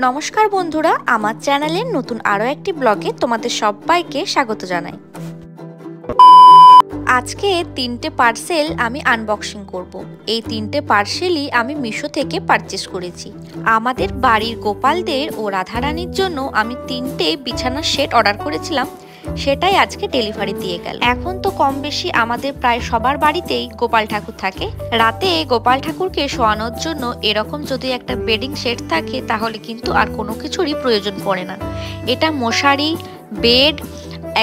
নমস্কার বন্ধুরা, আমার চ্যানেলের নতুন আরো একটি ব্লগে তোমাদের সবাইকে স্বাগত জানাই। আজকে 3টে পার্সেল আমি আনবক্সিং করব। এই 3টে পার্সেলই আমি মিশো থেকে পারচেজ করেছি। আমাদের বাড়ির গোপালদের ও রাধারানীর জন্য আমি 3টে বিছানার সেট অর্ডার করেছিলাম, সেটাই আজকে ডেলিভারি দিয়ে গেল। এখন তো কম বেশি আমাদের প্রায় সবার বাড়িতেই গোপাল ঠাকুর থাকে। রাতে গোপাল ঠাকুরকে শোয়ানোর জন্য এরকম যদি একটা বেডিং সেট থাকে তাহলে কিন্তু আর কোনো কিছুরই প্রয়োজন পড়ে না। এটা মশারি, বেড,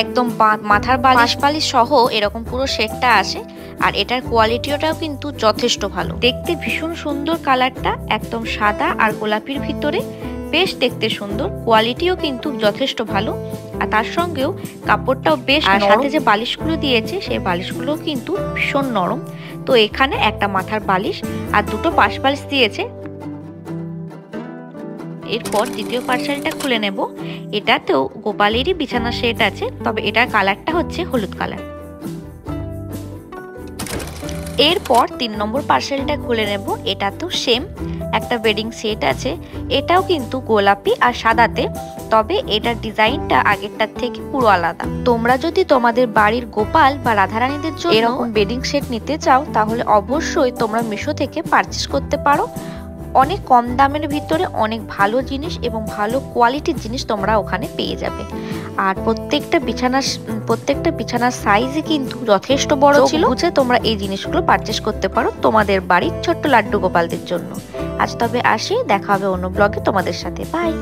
একদম মাথার বালিশ সহ এরকম পুরো সেটটা আসে। আর এটার কোয়ালিটিটাও কিন্তু যথেষ্ট ভালো। দেখতে ভীষণ সুন্দর, কালারটা একদম সাদা আর গোলাপির ভিতরে, বেশ দেখতে সুন্দর। কোয়ালিটিও কিন্তু যথেষ্ট ভালো। আর তার সঙ্গেও কাপড়টাও বেশ, আর সাথে যে বালিশগুলো দিয়েছে সেই বালিশগুলো কিন্তু ভীষণ নরম। তো এখানে একটা মাথার বালিশ আর দুটো পাশ বালিশ দিয়েছে। এরপর দ্বিতীয় পার্সেলটা খুলে নেব। এটাতেও গোপালেরই বিছানা সেট আছে, তবে এটার কালারটা হচ্ছে হলুদ কালার। এরপর 3 নম্বর পার্সেলটা খুলে নেব। এটাতেও সেম একটা বেডিং সেট আছে। এটাও কিন্তু গোলাপি আর সাদাতে, তবে এটার ডিজাইনটা আগেরটার থেকে পুরো আলাদা। তোমরা যদি তোমাদের বাড়ির গোপাল বা রাধারানীদের জন্য এরকম বেডিং সেট নিতে চাও তাহলে অবশ্যই তোমরা মিশো থেকে পারচেজ করতে পারো। অনেক কম দামের ভিতরে অনেক ভালো জিনিস এবং ভালো কোয়ালিটির জিনিস তোমরা ওখানে পেয়ে যাবে। আর প্রত্যেকটা বিছানার সাইজই কিন্তু যথেষ্ট বড় ছিল। বুঝে তোমরা এই জিনিসগুলো পারচেজ করতে পারো তোমাদের বাড়ির ছোট্ট লাড্ডু গোপালদের জন্য। আজ তবে আসি, দেখা হবে অন্য ব্লগে তোমাদের সাথে। বাই।